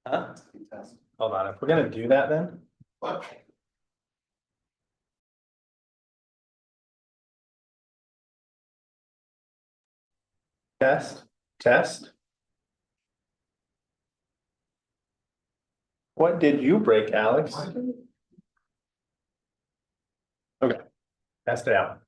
Huh? Hold on, if we're gonna do that then, What? test, test. What did you break, Alex? Okay, test it out.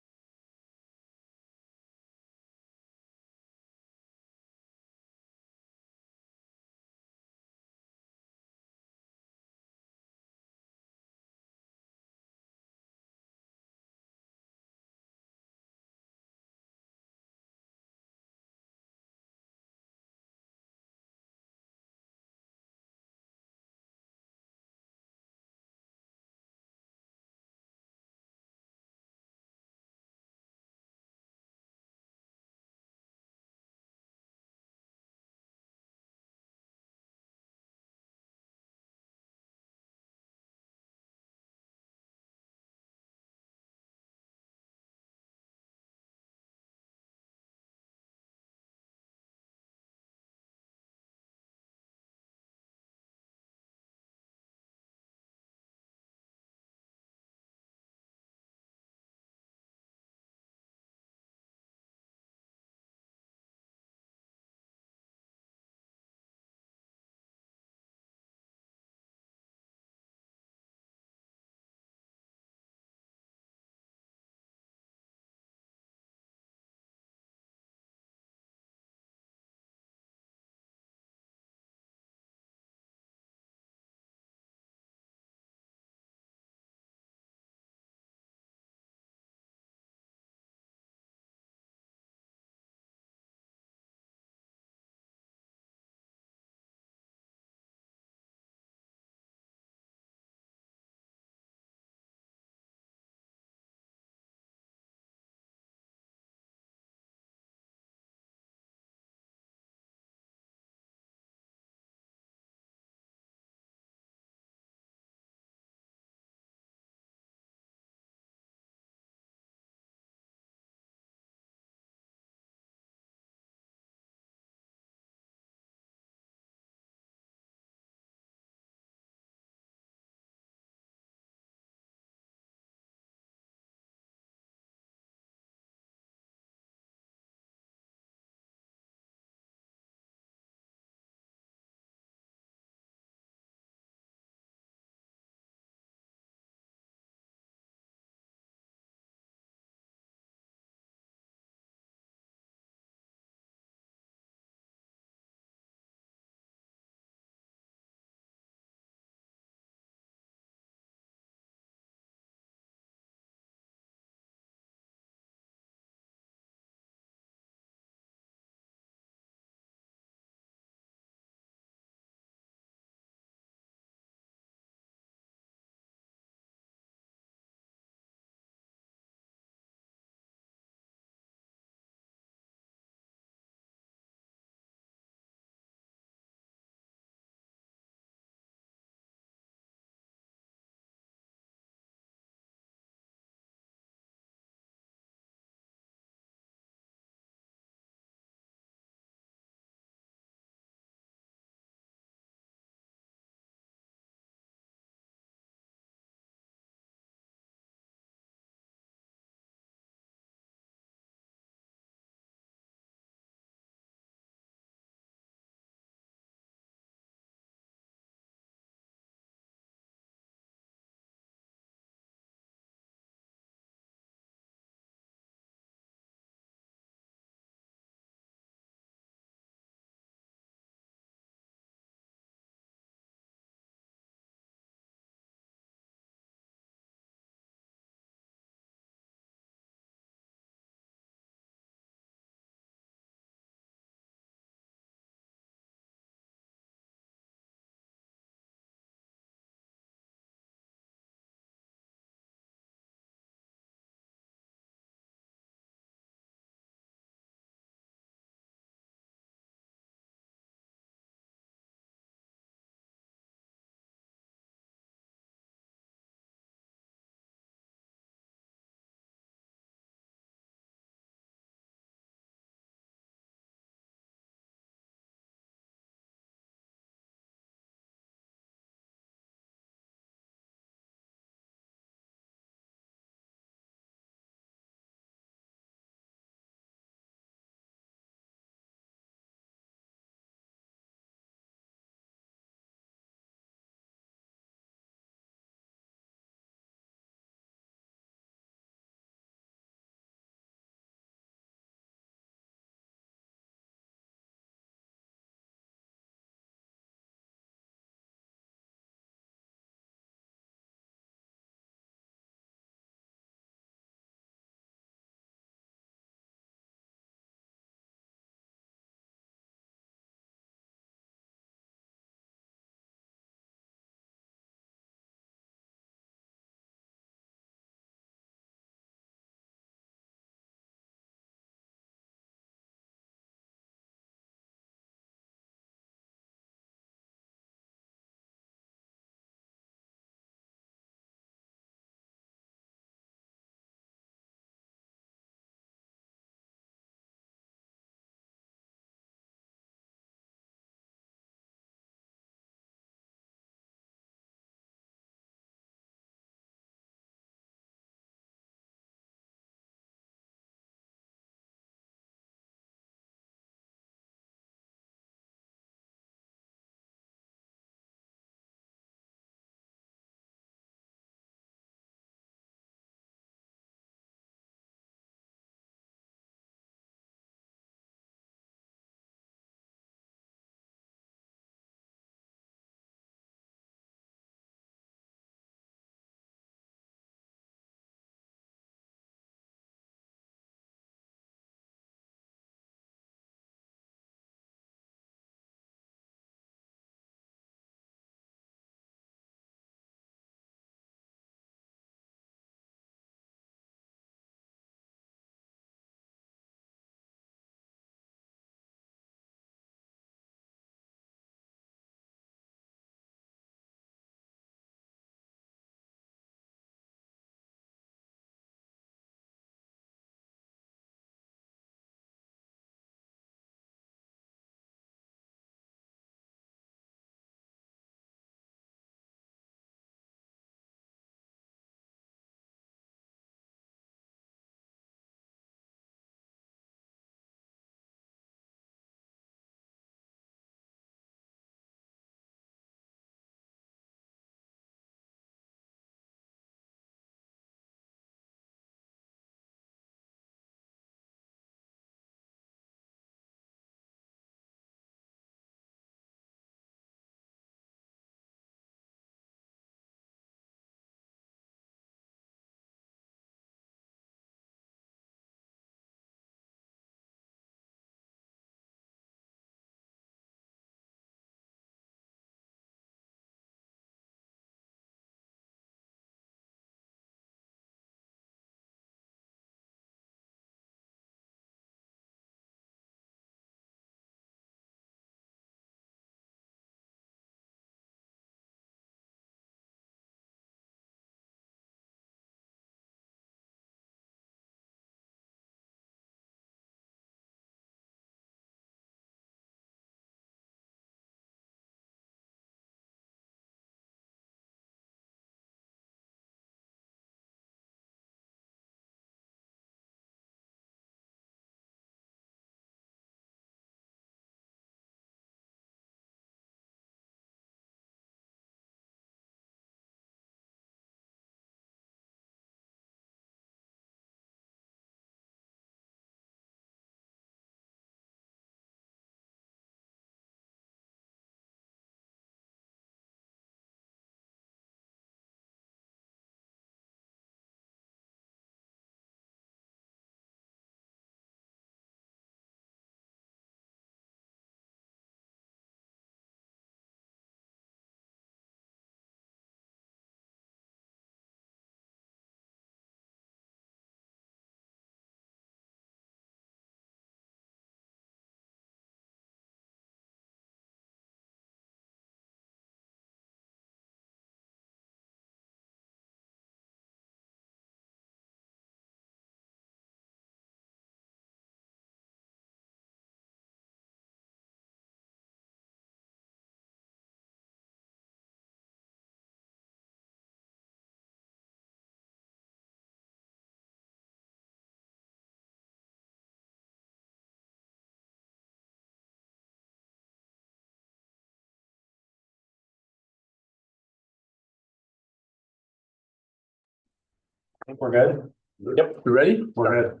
think we're good. Yep. You ready? We're good.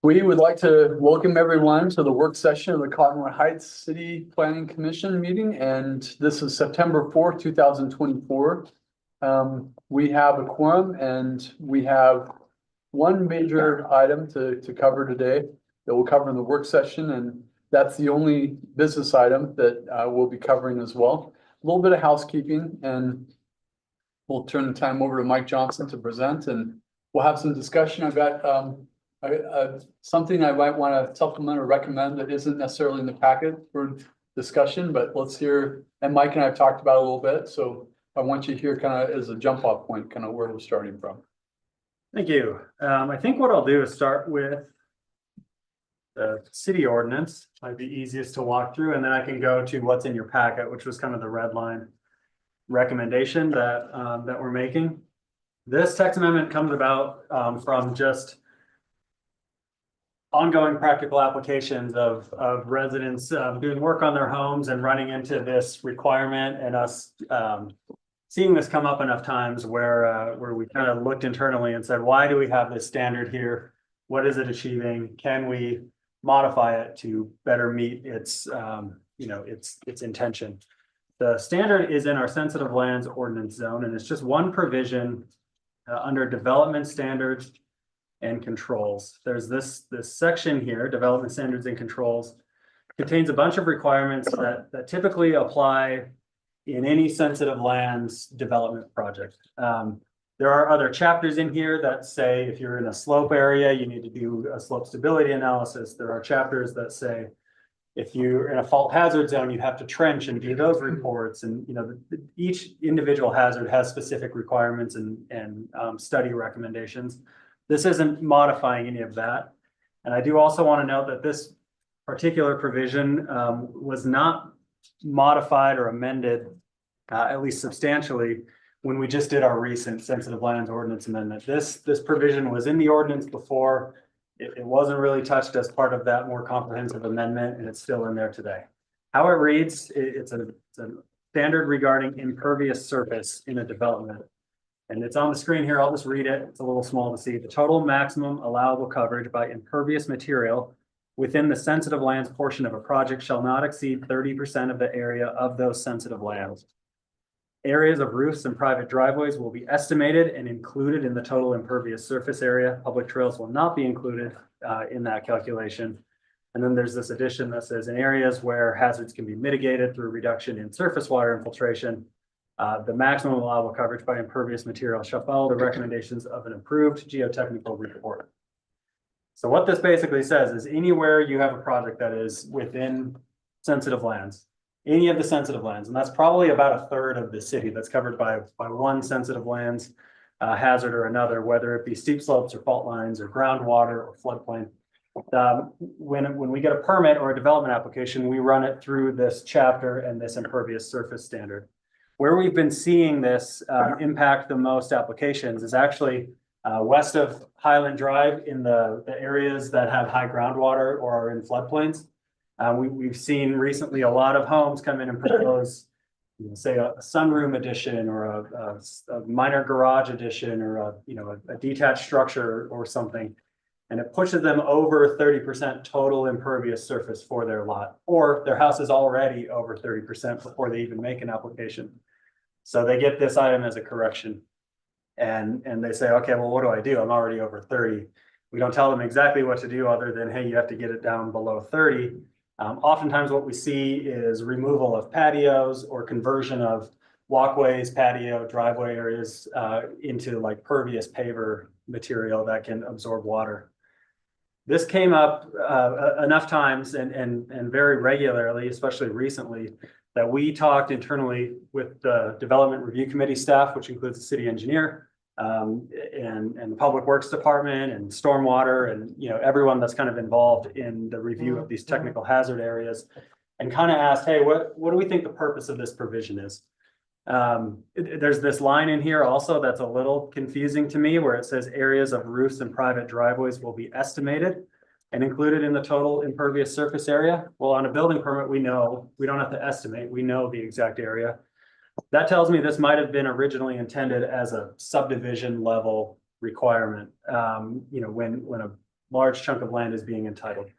We would like to welcome everyone to the work session of the Cottonwood Heights City Planning Commission meeting, and this is September 4th, 2024. We have a quorum and we have one major item to cover today that we'll cover in the work session, and that's the only business item that we'll be covering as well. A little bit of housekeeping, and we'll turn the time over to Mike Johnson to present, and we'll have some discussion. I've got something I might want to supplement or recommend that isn't necessarily in the packet for discussion, but let's hear. And Mike and I have talked about it a little bit, so I want you to hear kind of as a jump off point, kind of where we're starting from. Thank you. I think what I'll do is start with the city ordinance. Might be easiest to walk through, and then I can go to what's in your packet, which was kind of the red line recommendation that that we're making. This text amendment comes about from just ongoing practical applications of residents doing work on their homes and running into this requirement, and us seeing this come up enough times where we kind of looked internally and said, why do we have this standard here? What is it achieving? Can we modify it to better meet its its intention? The standard is in our sensitive lands ordinance zone, and it's just one provision under development standards and controls. There's this section here, development standards and controls, contains a bunch of requirements that typically apply in any sensitive lands development project. There are other chapters in here that say if you're in a slope area, you need to do a slope stability analysis. There are chapters that say if you're in a fault hazard zone, you have to trench and do those reports. And each individual hazard has specific requirements and study recommendations. This isn't modifying any of that. And I do also want to note that this particular provision was not modified or amended, at least substantially, when we just did our recent sensitive lands ordinance amendment. This provision was in the ordinance before. It wasn't really touched as part of that more comprehensive amendment, and it's still in there today. How it reads, it's a standard regarding impervious surface in a development. And it's on the screen here. I'll just read it. It's a little small to see. The total maximum allowable coverage by impervious material within the sensitive lands portion of a project shall not exceed 30% of the area of those sensitive lands. Areas of roofs and private driveways will be estimated and included in the total impervious surface area. Public trails will not be included in that calculation. And then there's this addition that says in areas where hazards can be mitigated through reduction in surface water infiltration, the maximum allowable coverage by impervious material shall follow the recommendations of an approved geotechnical report. So what this basically says is anywhere you have a project that is within sensitive lands, any of the sensitive lands, and that's probably about a third of the city that's covered by one sensitive lands hazard or another, whether it be steep slopes or fault lines or groundwater or floodplain. When we get a permit or a development application, we run it through this chapter and this impervious surface standard. Where we've been seeing this impact the most applications is actually west of Highland Drive in the areas that have high groundwater or are in floodplains. We've seen recently a lot of homes come in and propose, say a sunroom addition or a minor garage addition or a detached structure or something. And it pushes them over 30% total impervious surface for their lot, or their house is already over 30% before they even make an application. So they get this item as a correction. And they say, okay, well, what do I do? I'm already over 30. We don't tell them exactly what to do other than, hey, you have to get it down below 30. Oftentimes what we see is removal of patios or conversion of walkways, patio, driveway areas into like pervious paver material that can absorb water. This came up enough times and very regularly, especially recently, that we talked internally with the Development Review Committee staff, which includes the city engineer and the Public Works Department and Stormwater and everyone that's kind of involved in the review of these technical hazard areas, and kind of asked, hey, what do we think the purpose of this provision is? There's this line in here also that's a little confusing to me where it says areas of roofs and private driveways will be estimated and included in the total impervious surface area. Well, on a building permit, we know we don't have to estimate, we know the exact area. That tells me this might have been originally intended as a subdivision level requirement, when a large chunk of land is being entitled.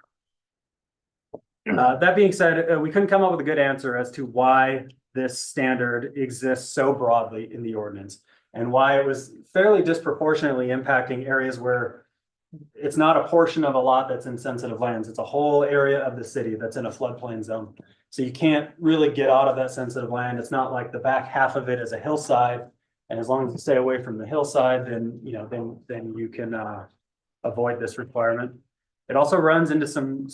That being said, we couldn't come up with a good answer as to why this standard exists so broadly in the ordinance and why it was fairly disproportionately impacting areas where it's not a portion of a lot that's in sensitive lands. It's a whole area of the city that's in a floodplain zone. So you can't really get out of that sensitive land. It's not like the back half of it is a hillside. And as long as you stay away from the hillside, then you can avoid this requirement. It also runs into some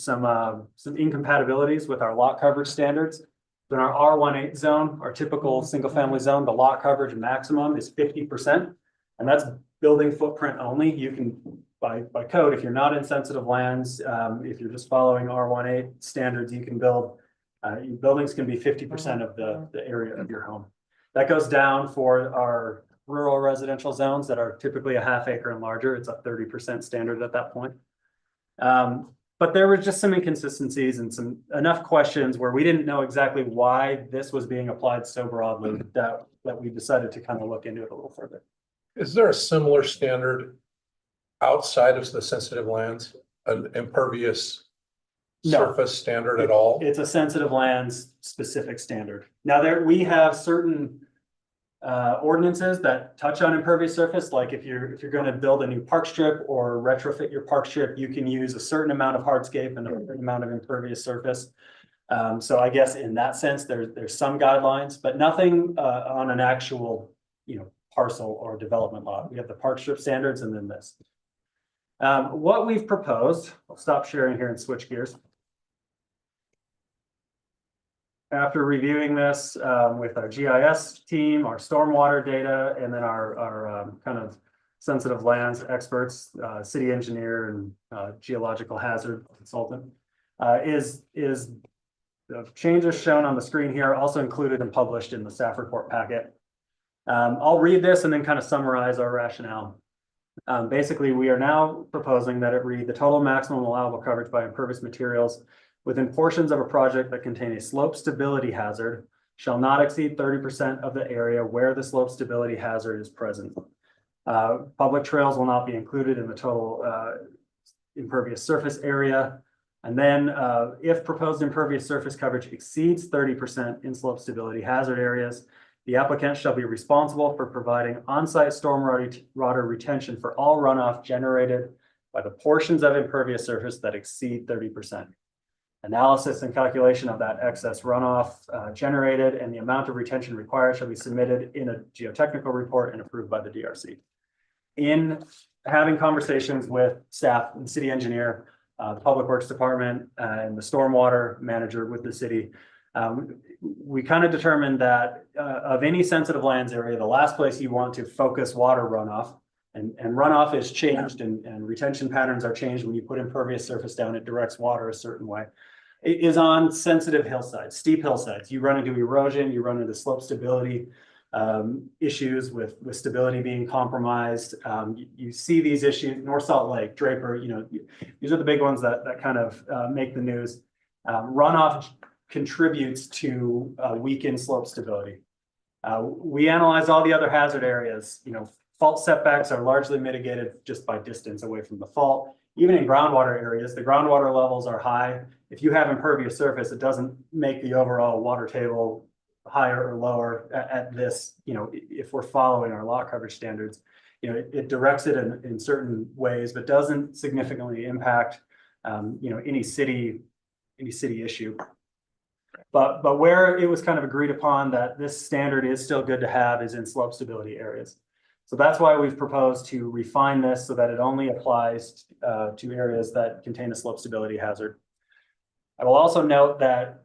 incompatibilities with our lot coverage standards. In our R18 zone, our typical single family zone, the lot coverage maximum is 50%. And that's building footprint only. You can, by code, if you're not in sensitive lands, if you're just following R18 standards, you can build, buildings can be 50% of the area of your home. That goes down for our rural residential zones that are typically a half acre and larger. It's a 30% standard at that point. But there were just some inconsistencies and enough questions where we didn't know exactly why this was being applied so broadly that we decided to kind of look into it a little further. Is there a similar standard outside of the sensitive lands, an impervious No. surface standard at all? It's a sensitive lands specific standard. Now we have certain ordinances that touch on impervious surface. Like if you're going to build a new park strip or retrofit your park strip, you can use a certain amount of hardscape and a certain amount of impervious surface. So I guess in that sense, there's some guidelines, but nothing on an actual, parcel or development lot. We have the park strip standards and then this. What we've proposed, I'll stop sharing here and switch gears. After reviewing this with our GIS team, our stormwater data, and then our kind of sensitive lands experts, city engineer and geological hazard consultant, is the changes shown on the screen here also included and published in the staff report packet. I'll read this and then kind of summarize our rationale. Basically, we are now proposing that it read the total maximum allowable coverage by impervious materials within portions of a project that contain a slope stability hazard shall not exceed 30% of the area where the slope stability hazard is present. Public trails will not be included in the total impervious surface area. And then if proposed impervious surface coverage exceeds 30% in slope stability hazard areas, the applicant shall be responsible for providing on-site stormwater retention for all runoff generated by the portions of impervious surface that exceed 30%. Analysis and calculation of that excess runoff generated and the amount of retention required shall be submitted in a geotechnical report and approved by the DRC. In having conversations with staff and city engineer, the public works department and the stormwater manager with the city, we kind of determined that of any sensitive lands area, the last place you want to focus water runoff, and runoff is changed and retention patterns are changed when you put impervious surface down, it directs water a certain way. It is on sensitive hillsides, steep hillsides. You run into erosion, you run into slope stability issues with stability being compromised. You see these issues, North Salt Lake, Draper, these are the big ones that kind of make the news. Runoff contributes to weakened slope stability. We analyze all the other hazard areas. Fault setbacks are largely mitigated just by distance away from the fault. Even in groundwater areas, the groundwater levels are high. If you have impervious surface, it doesn't make the overall water table higher or lower at this, if we're following our lot coverage standards. It directs it in certain ways, but doesn't significantly impact, any city issue. But where it was kind of agreed upon that this standard is still good to have is in slope stability areas. So that's why we've proposed to refine this so that it only applies to areas that contain a slope stability hazard. I will also note that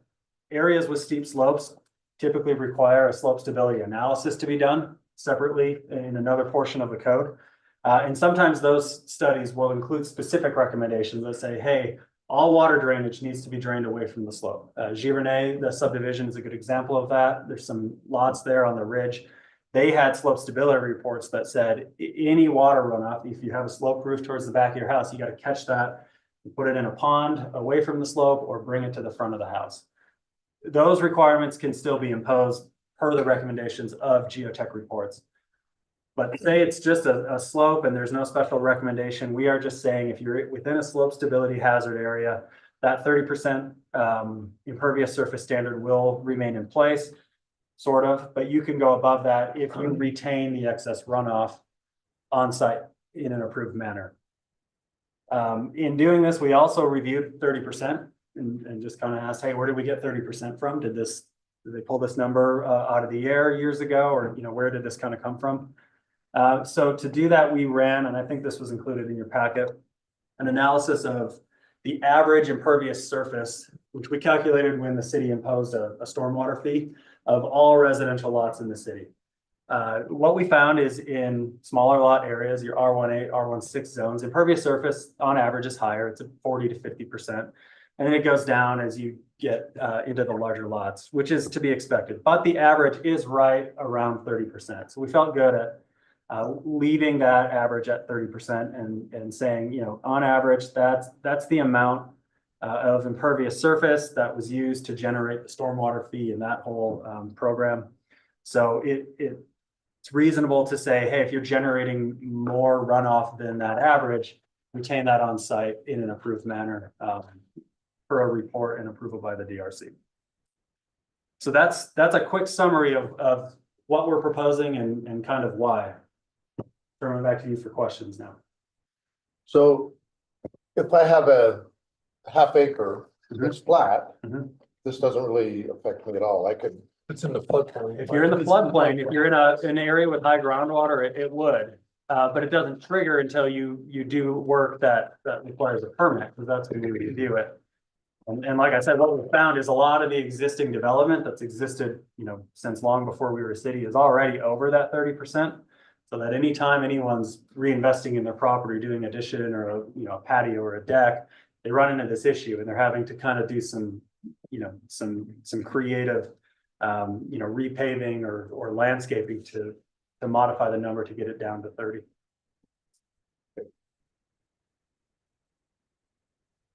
areas with steep slopes typically require a slope stability analysis to be done separately in another portion of the code. And sometimes those studies will include specific recommendations that say, hey, all water drainage needs to be drained away from the slope. Giverny, the subdivision, is a good example of that. There's some lots there on the ridge. They had slope stability reports that said any water runoff, if you have a slope roof towards the back of your house, you got to catch that and put it in a pond away from the slope or bring it to the front of the house. Those requirements can still be imposed per the recommendations of geotech reports. But say it's just a slope and there's no special recommendation, we are just saying if you're within a slope stability hazard area, that 30% impervious surface standard will remain in place, sort of, but you can go above that if you retain the excess runoff on site in an approved manner. In doing this, we also reviewed 30% and just kind of asked, hey, where did we get 30% from? Did they pull this number out of the air years ago, or where did this kind of come from? So to do that, we ran, and I think this was included in your packet, an analysis of the average impervious surface, which we calculated when the city imposed a stormwater fee of all residential lots in the city. What we found is in smaller lot areas, your R18, R16 zones, impervious surface on average is higher. It's at 40 to 50%. And then it goes down as you get into the larger lots, which is to be expected. But the average is right around 30%. So we felt good at leaving that average at 30% and saying, on average, that's the amount of impervious surface that was used to generate the stormwater fee in that whole program. So it's reasonable to say, hey, if you're generating more runoff than that average, retain that on site in an approved manner for a report and approval by the DRC. So that's a quick summary of what we're proposing and kind of why. Turning back to you for questions now. So if I have a half acre that's flat, Mhm. this doesn't really affect me at all. I could, It's in the floodplain. If you're in the floodplain, if you're in an area with high groundwater, it would. But it doesn't trigger until you do work that requires a permit, because that's when we review it. And like I said, what we found is a lot of the existing development that's existed, since long before we were a city is already over that 30%. So that anytime anyone's reinvesting in their property, doing addition or a patio or a deck, they run into this issue and they're having to kind of do some creative repaving or landscaping to modify the number to get it down to 30.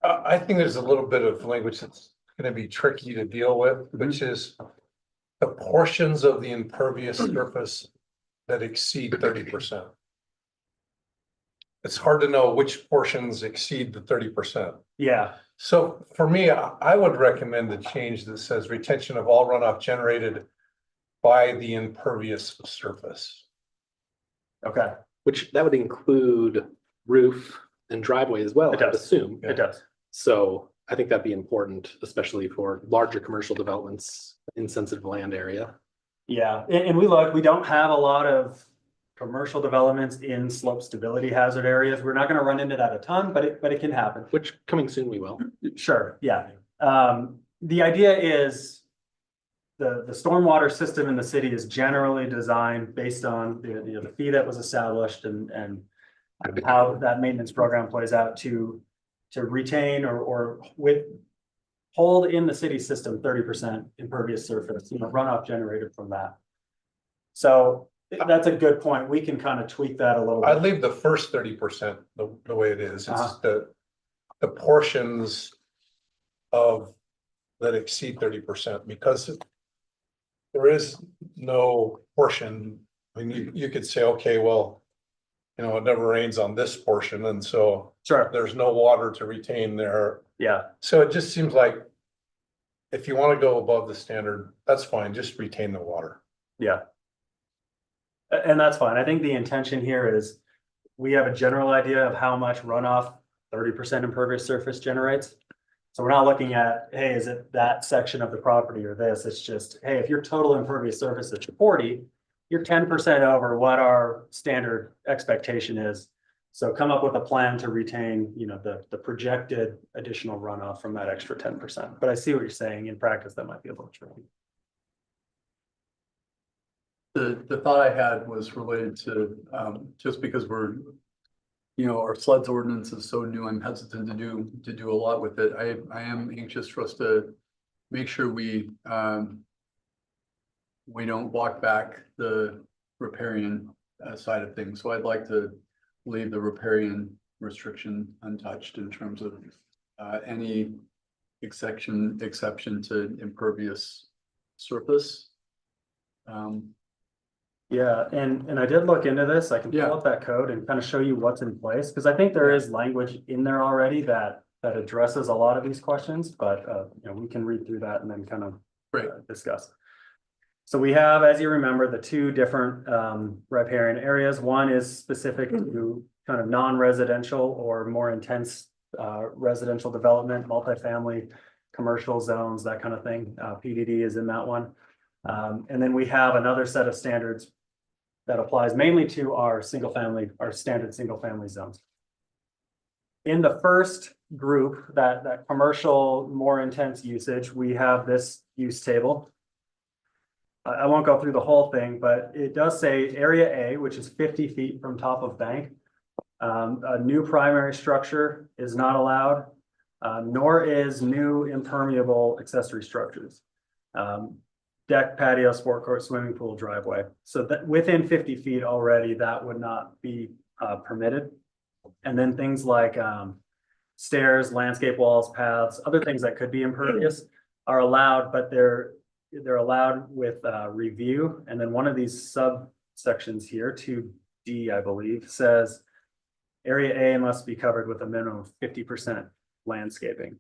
I think there's a little bit of language that's gonna be tricky to deal with, which is the portions of the impervious surface that exceed 30%. It's hard to know which portions exceed the 30%. Yeah, So for me, I would recommend the change that says retention of all runoff generated by the impervious surface. okay, Which that would include roof and driveway as well, It I would does. assume. it does. So I think that'd be important, especially for larger commercial developments in sensitive land area. Yeah, and we don't have a lot of commercial developments in slope stability hazard areas. We're not gonna run into that a ton, but it can happen. Which coming soon we will. Sure, yeah. The idea is the stormwater system in the city is generally designed based on the fee that was established and how that maintenance program plays out to retain or hold in the city system 30% impervious surface, runoff generated from that. So that's a good point. We can kind of tweak that a little I bit. leave the first 30% the way it is. It's the portions of that exceed 30%, because there is no portion. I mean, you could say, okay, well, it never rains on this portion, and so Sure, there's no water to retain there. yeah, So it just seems like if you want to go above the standard, that's fine, just retain the water. yeah. And that's fine. I think the intention here is we have a general idea of how much runoff 30% impervious surface generates. So we're not looking at, hey, is it that section of the property or this? It's just, hey, if your total impervious surface is 40, you're 10% over what our standard expectation is. So come up with a plan to retain, the projected additional runoff from that extra 10%. But I see what you're saying. In practice, that might be a little tricky. The thought I had was related to, just because we're, our sleds ordinance is so new, I'm hesitant to do a lot with it. I am anxious for us to make sure we don't walk back the riparian side of things. So I'd like to leave the riparian restriction untouched in terms of any exception to impervious surface. Yeah, and I did look into this. I can Yeah. pull up that code and kind of show you what's in place, because I think there is language in there already that addresses a lot of these questions, but you know, we can read through that and then kind of Great. discuss. So we have, as you remember, the two different riparian areas. One is specific to kind of non-residential or more intense residential development, multifamily, commercial zones, that kind of thing. PDD is in that one. And then we have another set of standards that applies mainly to our standard single family zones. In the first group, that commercial, more intense usage, we have this use table. I won't go through the whole thing, but it does say area A, which is 50 feet from top of bank. A new primary structure is not allowed, nor is new impermeable accessory structures. Deck, patio, sport court, swimming pool, driveway. So that within 50 feet already, that would not be permitted. And then things like stairs, landscape walls, paths, other things that could be impervious are allowed, but they're allowed with review. And then one of these subsections here, 2D, I believe, says area A must be covered with a minimum of 50% landscaping,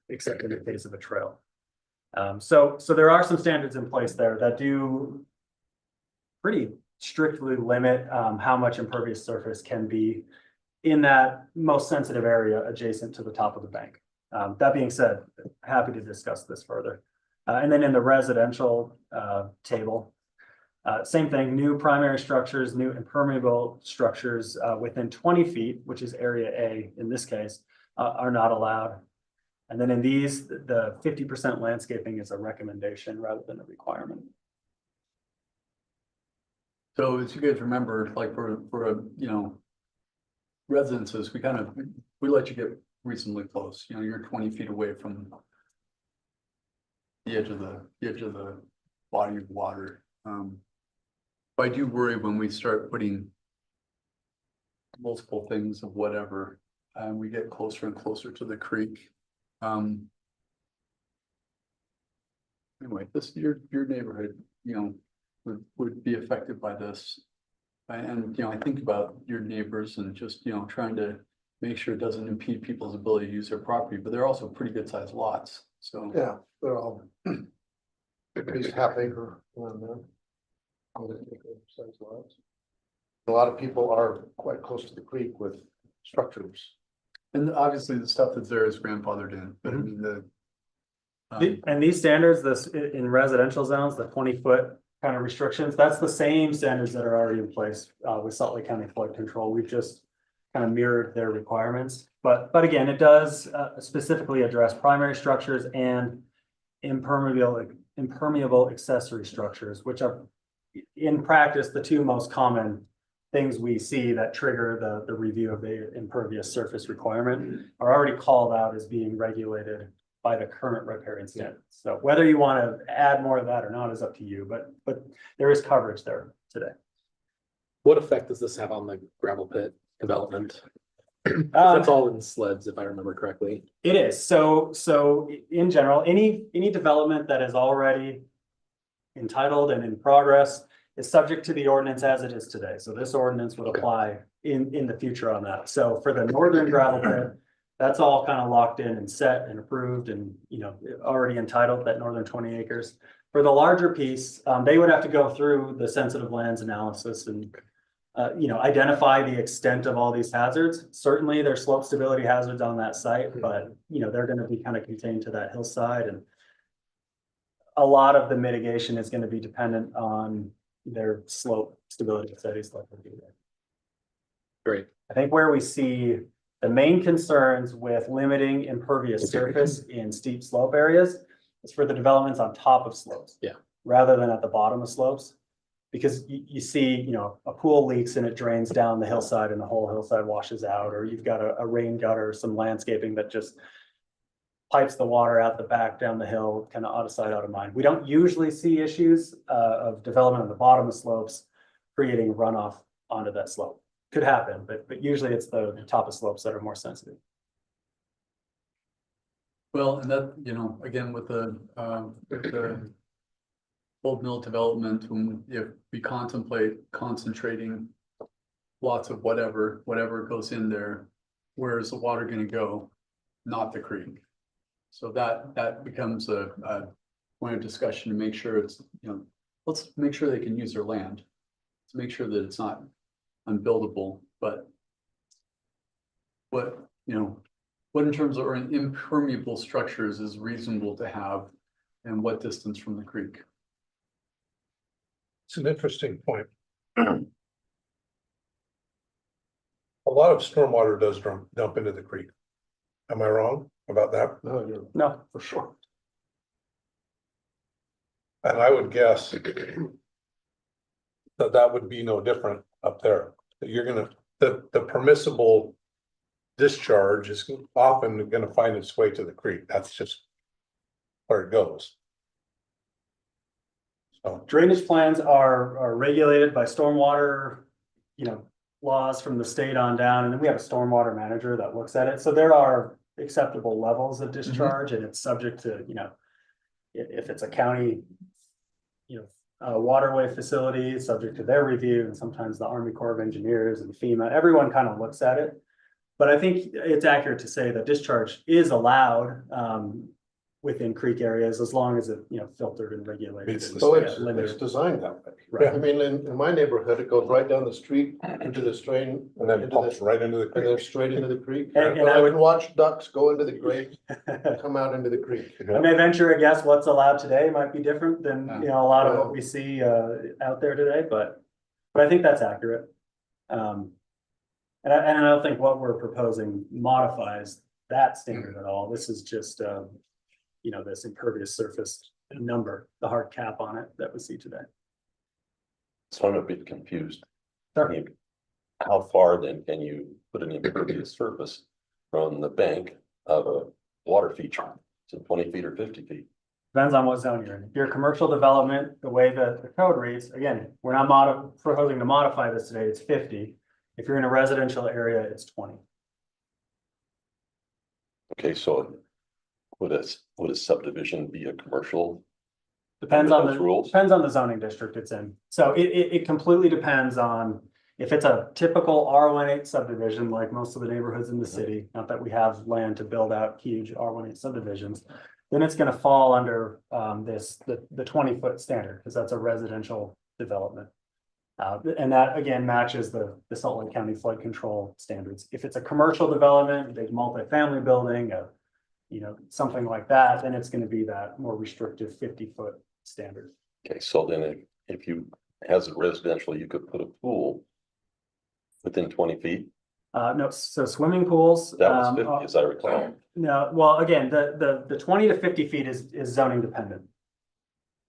except in the case of a trail. So there are some standards in place there that do pretty strictly limit how much impervious surface can be in that most sensitive area adjacent to the top of the bank. That being said, happy to discuss this further. And then in the residential table, same thing, new primary structures, new impermeable structures within 20 feet, which is area A in this case, are not allowed. And then in these, the 50% landscaping is a recommendation rather than a requirement. So as you guys remember, like for you know, residences, we let you get reasonably close, you know, you're 20 feet away from the edge of the body of water. But I do worry when we start putting multiple things of whatever, and we get closer and closer to the creek. Anyway, your neighborhood, you know, would be affected by this. And, you know, I think about your neighbors and just, you know, trying to make sure it doesn't impede people's ability to use their property, but they're also pretty good sized lots, so. Yeah, they're all at least half acre on there. A lot of people are quite close to the creek with structures. And obviously the stuff that's there is grandfathered in, but I mean And these standards, this in residential zones, the 20-foot kind of restrictions, that's the same standards that are already in place with Salt Lake County Flood Control. We've just kind of mirrored their requirements. But again, it does specifically address primary structures and impermeable accessory structures, which are in practice the two most common things we see that trigger the review of the impervious surface requirement are already called out as being regulated by the current riparian standards. So whether you want to add more of that or not is up to you, but there is coverage there today. What effect does this have on the gravel pit development? That's all in sleds, if I remember correctly. It is. So in general, any development that is already entitled and in progress is subject to the ordinance as it is today. So this ordinance would apply in the future on that. So for the northern gravel pit, that's all kind of locked in and set and approved and, you know, already entitled, that northern 20 acres. For the larger piece, they would have to go through the sensitive lands analysis and, you know, identify the extent of all these hazards. Certainly there's slope stability hazards on that site, but, you know, they're going to be kind of contained to that hillside. And a lot of the mitigation is going to be dependent on their slope stability studies. Great. I think where we see the main concerns with limiting impervious surface in steep slope areas is for the developments on top of slopes. Yeah. Rather than at the bottom of slopes. Because you see, you know, a pool leaks and it drains down the hillside and the whole hillside washes out, or you've got a rain gutter or some landscaping that just pipes the water out the back down the hill, kind of out of sight, out of mind. We don't usually see issues of development on the bottom of slopes creating runoff onto that slope. Could happen, but usually it's the top of slopes that are more sensitive. well, and that, you know, again, with the old mill development, when if we contemplate concentrating lots of whatever goes in there, where is the water gonna go? Not the creek. So that becomes a point of discussion to make sure it's, let's make sure they can use their land. To make sure that it's not unbuildable, but what in terms of impermeable structures is reasonable to have and what distance from the creek? It's an interesting point. A lot of stormwater does dump into the creek. Am I wrong about that? No, you're No, for sure. And I would guess that would be no different up there. That you're gonna, the permissible discharge is often gonna find its way to the creek. That's just where it goes. So, drainage plans are regulated by stormwater, laws from the state on down, and then we have a stormwater manager that looks at it. So there are acceptable levels of discharge, and it's subject to, if it's a county, waterway facility, it's subject to their review, and sometimes the Army Corps of Engineers and FEMA, everyone kind of looks at it. But I think it's accurate to say that discharge is allowed, within creek areas, as long as it, filtered and regulated. It's and, So yeah, it's limited. designed that way. Right. I mean, in my neighborhood, it goes right down the street into the drain. and then into pumps the- right into the And then creek. straight into the creek. And But I I would- can watch ducks go into the grate, come out into the creek. I may venture a guess what's allowed today might be different than, a lot of Yeah. what we see, out there today, but I think that's accurate. And I don't think what we're proposing modifies that standard at all. This is just, this impervious surface number, the hard cap on it that we see today. So I'm a bit confused. Sure. How far then can you put an impervious surface from the bank of a water feature? To 20 feet or 50 feet? Depends on what zone you're in. If you're a commercial development, the way that the code reads, again, we're not proposing to modify this today, it's 50. If you're in a residential area, it's 20. Okay, so would a subdivision be a commercial? Depends Under on those the, rules? depends on the zoning district it's in. So it completely depends on if it's a typical R18 subdivision, like most of the neighborhoods in the city, not that we have land to build out huge R18 subdivisions, then it's gonna fall under the 20-foot standard, because that's a residential development. And that again matches the Salt Lake County flood control standards. If it's a commercial development, big multifamily building, something like that, then it's gonna be that more restrictive 50-foot standard. Okay, so then if you, as a residential, you could put a pool within 20 feet? No, so swimming pools. That was 50, as I recall. No, well, again, the 20 to 50 feet is zoning dependent.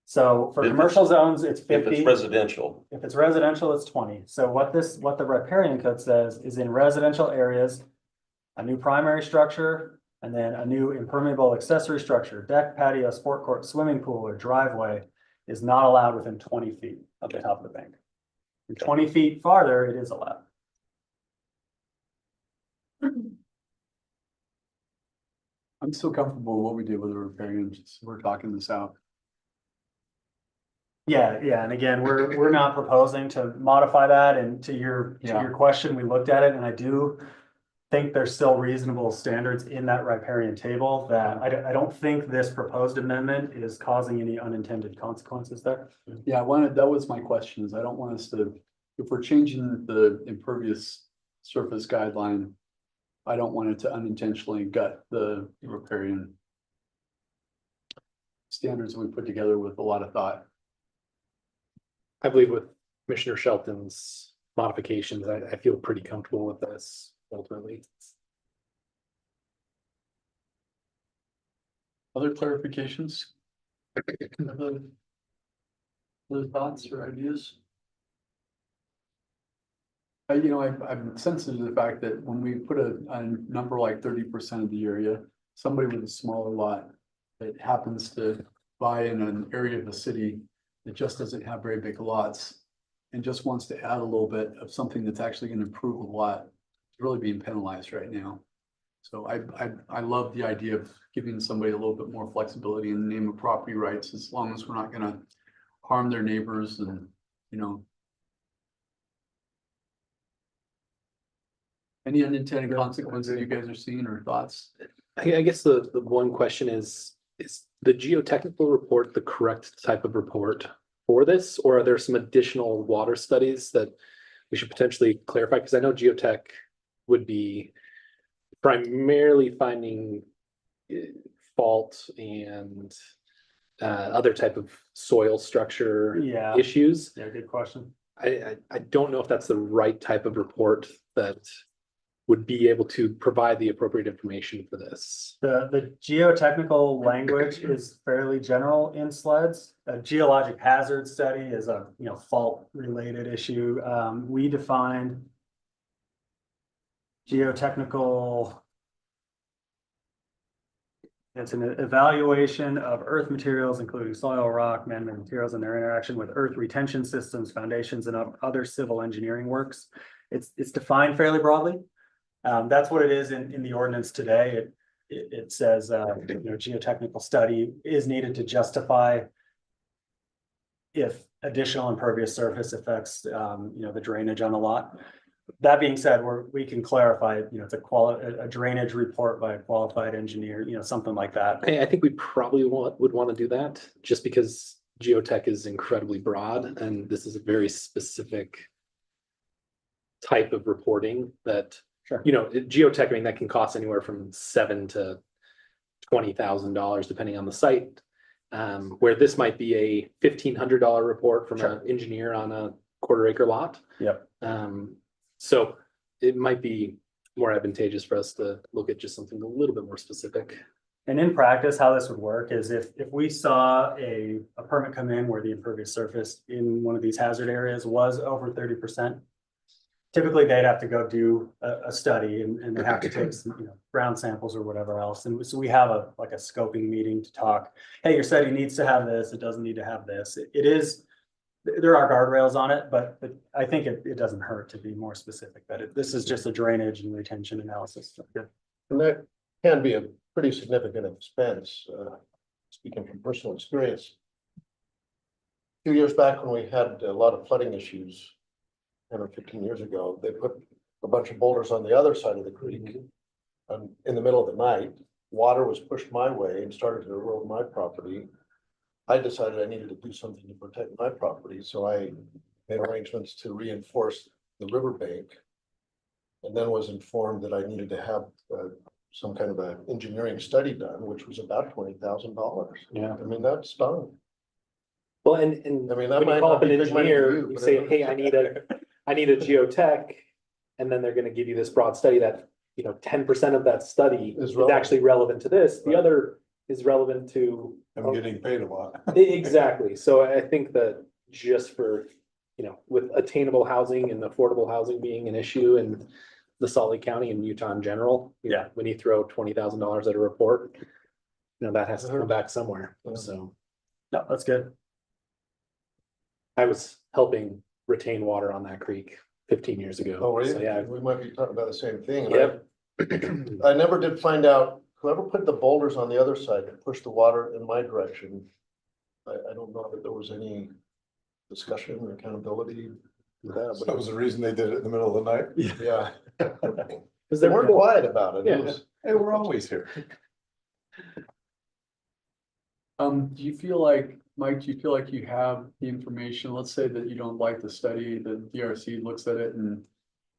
So for If it's- commercial zones, it's If 50. it's residential, If it's residential, it's 20. So what the riparian code says is in residential areas, a new primary structure, and then a new impermeable accessory structure, deck, patio, sport court, swimming pool, or driveway is not allowed within 20 feet of the top of the bank. And 20 feet farther, it is allowed. I'm still comfortable with what we did with the riparian, just we're talking this out. Yeah, and again, we're not proposing to modify that, and to your question, we looked at it, and I do think there's still reasonable standards in that riparian table that I don't think this proposed amendment is causing any unintended consequences there. Yeah, that was my question, is I don't want us to, if we're changing the impervious surface guideline, I don't want it to unintentionally gut the riparian standards we put together with a lot of thought. I believe with Commissioner Shelton's modifications, I feel pretty comfortable with this ultimately. Other clarifications? Other thoughts or ideas? I'm sensitive to the fact that when we put a number like 30% of the area, somebody with a smaller lot that happens to buy in an area of the city that just doesn't have very big lots and just wants to add a little bit of something that's actually going to improve a lot, is really being penalized right now. So I love the idea of giving somebody a little bit more flexibility in the name of property rights, as long as we're not going to harm their neighbors and, you know. Any unintended consequences you guys are seeing or thoughts? I guess the one question is the geotechnical report the correct type of report for this? Or are there some additional water studies that we should potentially clarify? Because I know geotech would be primarily finding fault and other type of soil structure Yeah. issues. Yeah, good question. I don't know if that's the right type of report that would be able to provide the appropriate information for this. The geotechnical language is fairly general in SLEDs. A geologic hazard study is a, fault related issue. We defined geotechnical. It's an evaluation of earth materials, including soil, rock, man-made materials and their interaction with earth retention systems, foundations, and other civil engineering works. It's defined fairly broadly. That's what it is in the ordinance today. It says, geotechnical study is needed to justify if additional impervious surface affects, the drainage on a lot. That being said, we can clarify, it's a drainage report by a qualified engineer, something like that. I think we probably would want to do that just because geotech is incredibly broad and this is a very specific type of reporting that, Sure. Geotech, I mean, that can cost anywhere from $7,000 to $20,000 depending on the site. Where this might be a $1,500 report from an engineer on a quarter-acre lot. Yep. So it might be more advantageous for us to look at just something a little bit more specific. And in practice, how this would work is if we saw a permit come in where the impervious surface in one of these hazard areas was over 30%. Typically, they'd have to go do a study and they have to take some, ground samples or whatever else. And so we have a scoping meeting to talk, hey, your study needs to have this, it doesn't need to have this. There are guardrails on it, but I think it doesn't hurt to be more specific that this is just a drainage and retention analysis. And that can be a pretty significant expense, speaking from personal experience. A few years back when we had a lot of flooding issues, 10 or 15 years ago, they put a bunch of boulders on the other side of the creek. And in the middle of the night, water was pushed my way and started to erode my property. I decided I needed to do something to protect my property, so I made arrangements to reinforce the riverbank. And then was informed that I needed to have some kind of an engineering study done, which was about $20,000. Yeah. I mean, that's stunning. Well, and I mean, when that you might call not up an be big money to engineer, you, you but say, it- hey, I need a geotech. And then they're gonna give you this broad study that, 10% of that study Is is relevant. actually relevant to this. The Right. other is relevant to. I'm getting paid a lot. Exactly. So I think that just for, with attainable housing and affordable housing being an issue in the Salt Lake County and Utah in general. Yeah. When you throw $20,000 at a report, that has to come back somewhere. Yeah. So No, that's good. I was helping retain water on that creek 15 years ago. Oh, were you? So yeah. We might be talking about the same thing. And Yep. I never did find out, whoever put the boulders on the other side to push the water in my direction. I don't know that there was any discussion or accountability with that, That but was the reason they did it in the middle of the night. yeah. Was They there weren't quiet about it. Yeah. It was, Hey, we're always here. Do you feel like, Mike, do you feel like you have the information? Let's say that you don't like the study, the DRC looks at it and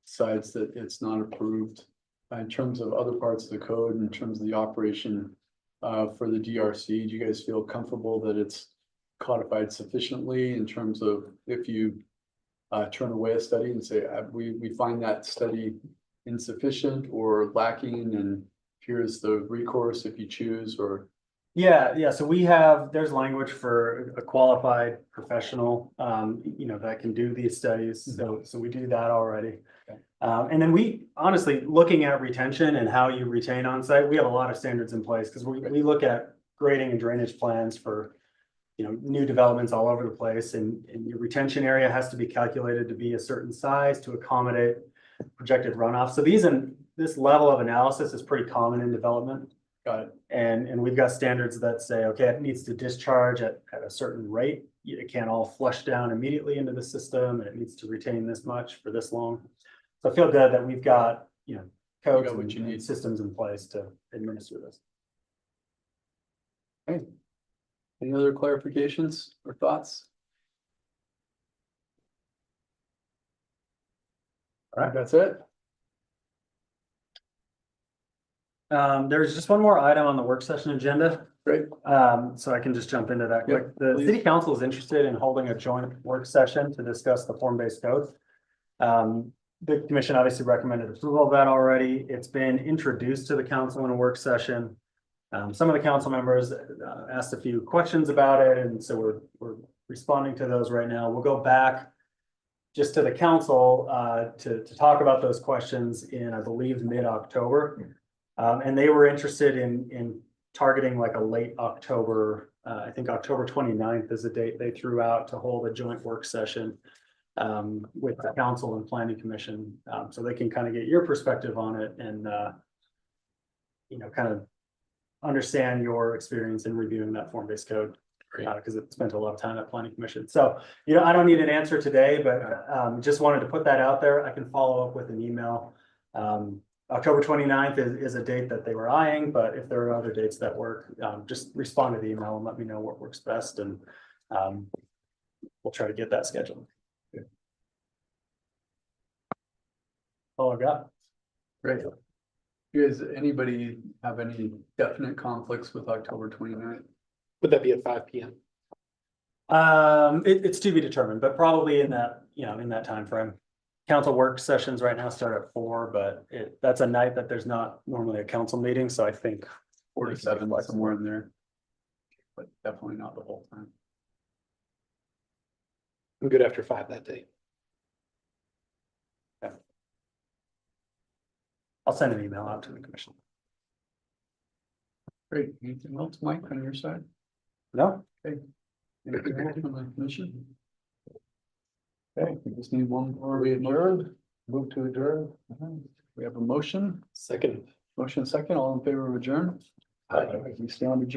decides that it's not approved. In terms of other parts of the code, in terms of the operation for the DRC, do you guys feel comfortable that it's codified sufficiently in terms of if you turn away a study and say, we find that study insufficient or lacking, and here's the recourse if you choose, or Yeah, so there's language for a qualified professional, that can do these studies, so we do that already. And then we, honestly, looking at retention and how you retain on site, we have a lot of standards in place, because we look at grading and drainage plans for, new developments all over the place, and your retention area has to be calculated to be a certain size to accommodate projected runoff. So this level of analysis is pretty common in development. got it. And we've got standards that say, okay, it needs to discharge at a certain rate. it can't all flush down immediately into the system and it needs to retain this much for this long. So I feel good that we've got, codes got what you and need. systems in place to administer this. Any other clarifications or thoughts? All right, that's it. There's just one more item on the work session agenda. Great. So I can just jump into that Yep, quick. The please. city council is interested in holding a joint work session to discuss the form-based code. The commission obviously recommended approval of that already. It's been introduced to the council in a work session. Some of the council members asked a few questions about it, and so we're responding to those right now. We'll go back just to the council to talk about those questions in, I believe, mid-October. And they were interested in targeting like a late October, I think October 29th is the date they threw out to hold a joint work session with the council and planning commission, so they can kind of get your perspective on it and kind of understand your experience in reviewing that form-based code. Because it spent a lot of time at planning commission. So, I don't need an answer today, but just wanted to put that out there. I can follow up with an email. October 29th is a date that they were eyeing, but if there are other dates that work, just respond to the email and let me know what works best, and we'll try to get that scheduled. All I've got. Great. You guys, anybody have any definite conflicts with October 29th? Would that be at 5 p.m.? It's to be determined, but probably in that, in that timeframe. Council work sessions right now start at 4, but that's a night that there's not normally a council meeting, so I think 4 to 7, somewhere in there. But definitely not the whole time. I'm good after 5 that day. I'll send an email out to the commission. Great. Anything else, Mike, on your side? No? Anything else from the commission? Okay, we just need one more. We adjourned, move to adjourn. We have a motion, Second. second, all in favor of adjourn? Hi. We stand adjourned.